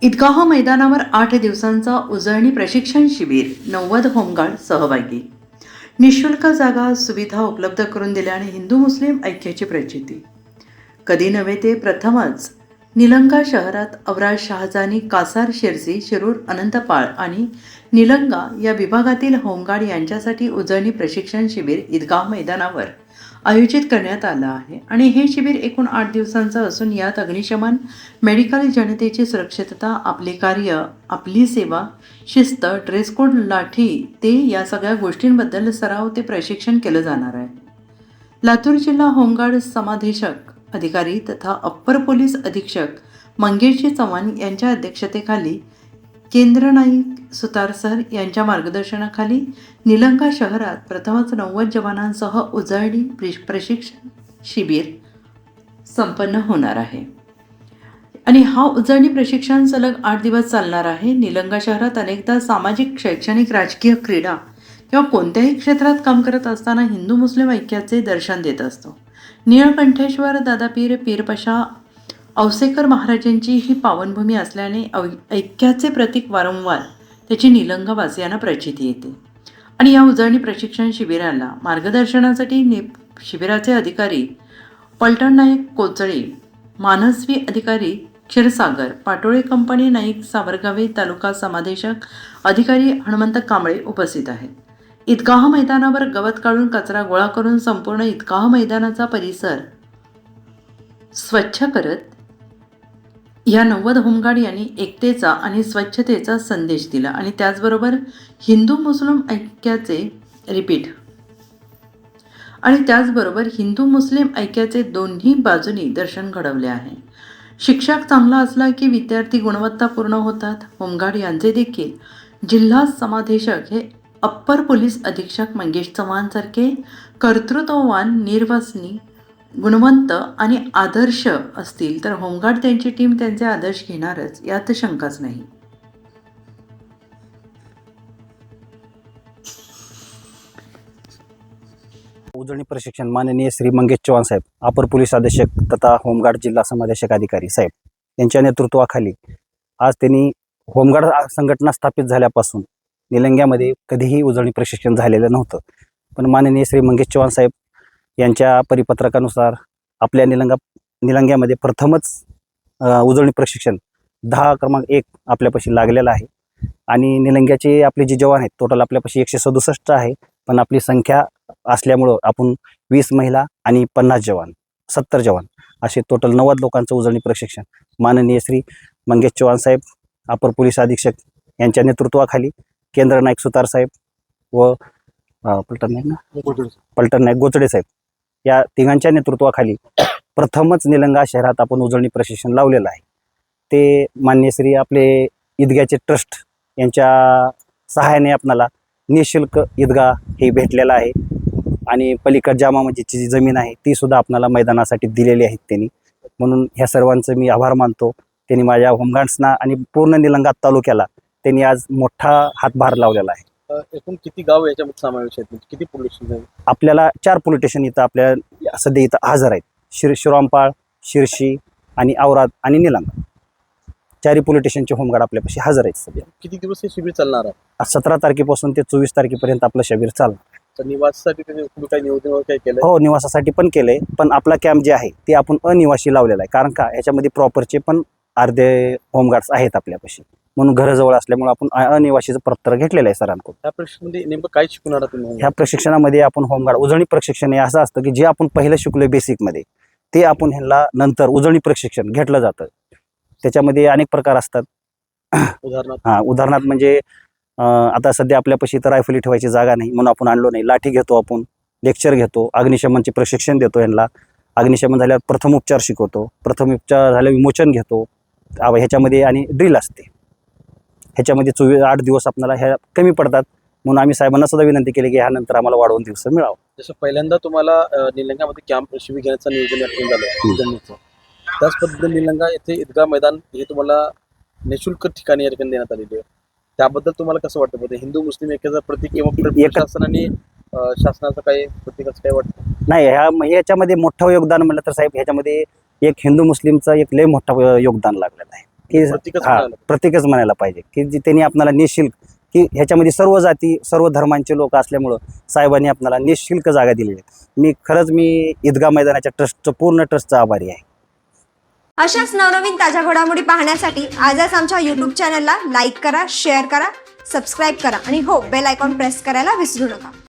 ईदगाह मैदानावर 8 दिवसांचा उजळणी प्रशिक्षण शिबिर 90 होमगार्ड सहभागी. निशुल्क जागा सुविधा उपलब्ध करून दिल्याने हिंदू मुस्लिम ऐक्याची प्रचिती. कधी नव्हे ते प्रथमच निलंगा शहरात अवराज शहाजानी, कासार शिरसी, शिरूर अनंतपाळ आणि निलंगा या विभागातील होमगार्ड यांच्यासाठी उजळणी प्रशिक्षण शिबिर ईदगाह मैदानावर आयोजित करण्यात आलं आहे. आणि हे शिबिर एकूण 8 दिवसांचं असून यात अग्निशमन, मेडिकल, जनतेची सुरक्षितता, आपले कार्य, आपली सेवा, शिस्त, ड्रेस कोड, लाठी ते या सगळ्या गोष्टींबद्दल सराव ते प्रशिक्षण केलं जाणार आहे. लातूर जिल्हा होमगार्ड समादेशक अधिकारी तथा अप्पर पोलीस अधीक्षक मंगेशजी चव्हाण यांच्या अध्यक्षतेखाली केंद्र नाईक सुतार सर यांच्या मार्गदर्शनाखाली निलंगा शहरात प्रथमच 90 जवानांसह उजळणी प्रशिक्षण शिबिर संपन्न होणार आहे. आणि हा उजळणी प्रशिक्षण सलग 8 दिवस चालणार आहे. निलंगा शहरात अनेकदा सामाजिक, शैक्षणिक, राजकीय, क्रीडा किंवा कोणत्याही क्षेत्रात काम करत असताना हिंदू मुस्लिम ऐक्याचे दर्शन देत असतो. निळकंठेश्वर दादापीर पीरपशा औसेकर महाराजांची ही पावनभूमी असल्याने ऐक्याचे प्रतीक वारंवार त्याची निलंगावासियांना प्रचिती येते. आणि या उजळणी प्रशिक्षण शिबिराला मार्गदर्शनासाठी शिबिराचे अधिकारी पलटण नाईक कोचळे, मानस्वी अधिकारी क्षीरसागर, पाटोळे कंपनी नाईक सावरगावे, तालुका समादेशक अधिकारी हनुमंत कांबळे उपस्थित आहेत. ईदगाह मैदानावर गवत काढून कचरा गोळा करून संपूर्ण ईदगाह मैदानाचा परिसर स्वच्छ करत या 90 होमगार्ड यांनी एकतेचा आणि स्वच्छतेचा संदेश दिला. आणि त्याचबरोबर हिंदू मुस्लिम ऐक्याचे दोन्ही बाजूनी दर्शन घडवले आहे. शिक्षक चांगला असला की विद्यार्थी गुणवत्तापूर्ण होतात. होमगार्ड यांचे देखील जिल्हा समादेशक हे अप्पर पोलीस अधीक्षक मंगेश चव्हाण सारखे कर्तृत्ववान, निर्व्यसनी, गुणवंत आणि आदर्श असतील तर होमगार्ड त्यांची टीम त्यांचे आदर्श घेणारच, यात शंकाच नाही. उजळणी प्रशिक्षण माननीय श्री मंगेश चव्हाण साहेब, अपर पोलीस अधीक्षक तथा होमगार्ड जिल्हा समादेशक अधिकारी साहेब यांच्या नेतृत्वाखाली आज त्यांनी होमगार्ड संघटना स्थापित झाल्यापासून निलंग्यामध्ये कधीही उजळणी प्रशिक्षण झालेलं नव्हतं. पण माननीय श्री मंगेश चव्हाण साहेब यांच्या परिपत्रकानुसार आपल्या निलंग्यामध्ये प्रथमच उजळणी प्रशिक्षण 10 क्रमांक 1 आपल्यापाशी लागलेलं आहे. आणि निलंग्याचे आपले जे जवान आहेत टोटल आपल्यापाशी 167 आहे. पण आपली संख्या असल्यामुळं आपण 20 महिला आणि 50 जवान 70 जवान असे टोटल 90 लोकांचं उजळणी प्रशिक्षण माननीय श्री मंगेश चव्हाण साहेब, अपर पोलीस अधीक्षक यांच्या नेतृत्वाखाली केंद्र नाईक सुतार साहेब व पलटण नाईक गोचडे साहेब या तिघांच्या नेतृत्वाखाली प्रथमच निलंगा शहरात आपण उजळणी प्रशिक्षण लावलेलं आहे. ते माननीय श्री आपले ईदगाहचे ट्रस्ट यांच्या सहाय्याने आपणाला निःशुल्क ईदगाह हे भेटलेलं आहे. आणि पलीकड जामा मस्जिदची जी जमीन आहे ती सुद्धा आपणाला मैदानासाठी दिलेली आहेत त्यांनी. म्हणून ह्या सर्वांचं मी आभार मानतो. त्यांनी माझ्या होमगार्ड्सना आणि पूर्ण निलंगा तालुक्याला त्यांनी आज मोठा हातभार लावलेला आहे. एकूण किती गाव याच्यामध्ये समावेश आहेत, किती पोलीस स्टेशन? आपल्याला 4 पोलीस स्टेशन इथं आपल्या सध्या इथं हजर आहेत. शिरामपाळ, शिरशी आणि औराद आणि निलंगा 4 पोलीस स्टेशनचे होमगार्ड आपल्यापाशी हजर आहेत. सध्या किती दिवस हे शिबिर चालणार आहे? 17 तारखेपासून ते 24 तारखेपर्यंत आपलं शिबिर चालणार. तर निवासासाठी तुम्ही काही नियोजन वगैरे काही केलं? हो, निवासासाठी पण केलंय. पण आपला कॅम्प जे आहे ते आपण अनिवासी लावलेला आहे. कारण का ह्याच्यामध्ये प्रॉपरचे पण अर्धे होमगार्ड्स आहेत आपल्यापाशी. म्हणून घराजवळ असल्यामुळे आपण अनिवासीचं पत्र घेतलेलं आहे सरांकडून. या प्रशिक्षणामध्ये नेमकं काय शिकवणार तुम्ही? ह्या प्रशिक्षणामध्ये आपण होमगार्ड उजळणी प्रशिक्षण हे असं असतं की जे आपण पहिलं शिकलोय बेसिकमध्ये ते आपण ह्यांना नंतर उजळणी प्रशिक्षण घेतलं जातं. त्याच्यामध्ये अनेक प्रकार असतात. उदाहरणार्थ म्हणजे आता सध्या आपल्यापाशी तर रायफली ठेवायची जागा नाही म्हणून आपण आणलो नाही. लाठी घेतो, आपण लेक्चर घेतो, अग्निशमनचे प्रशिक्षण देतो ह्यांना. अग्निशमन झाल्यावर प्रथम उपचार शिकवतो, प्रथम उपचार झाल्यावर विमोचन घेतो. ह्याच्यामध्ये आणि ड्रिल असते. ह्याच्यामध्ये 8 दिवस आपल्याला ह्या कमी पडतात. म्हणून आम्ही साहेबांना सुद्धा विनंती केली की ह्यानंतर आम्हाला वाढवून दिवस मिळावं. जसं पहिल्यांदा तुम्हाला निलंगामध्ये कॅम्प शिबिर घेण्याचं नियोजन झालं, त्याच पद्धतीने निलंगा येथे ईदगाह मैदान हे तुम्हाला निःशुल्क ठिकाणी या ठिकाणी देण्यात आलेली आहे. त्याबद्दल तुम्हाला कसं वाटतं? हिंदू मुस्लिम ऐक्याचा प्रतीक किंवा शासन आणि शासनाचं काही प्रतीकाचं काय वाटतं? नाही, ह्याच्यामध्ये मोठं योगदान म्हणलं तर साहेब ह्याच्यामध्ये एक हिंदू मुस्लिमचं एक लय मोठं योगदान लागलेलं आहे. की प्रत्येकच हा म्हणायला. प्रत्येकच म्हणायला पाहिजे की जी त्यांनी आपल्याला निःशुल्क की ह्याच्यामध्ये सर्व जाती सर्व धर्मांचे लोक असल्यामुळं साहेबांनी आपल्याला निःशुल्क जागा दिलेली आहे. मी ईदगाह मैदानाच्या पूर्ण ट्रस्टचा आभारी आहे. अशाच नवनवीन ताज्या घडामोडी पाहण्यासाठी आजच आमच्या YouTube चॅनलला लाईक करा, शेअर करा, सबस्क्राईब करा आणि हो बेल आयकॉन प्रेस करायला विसरू नका.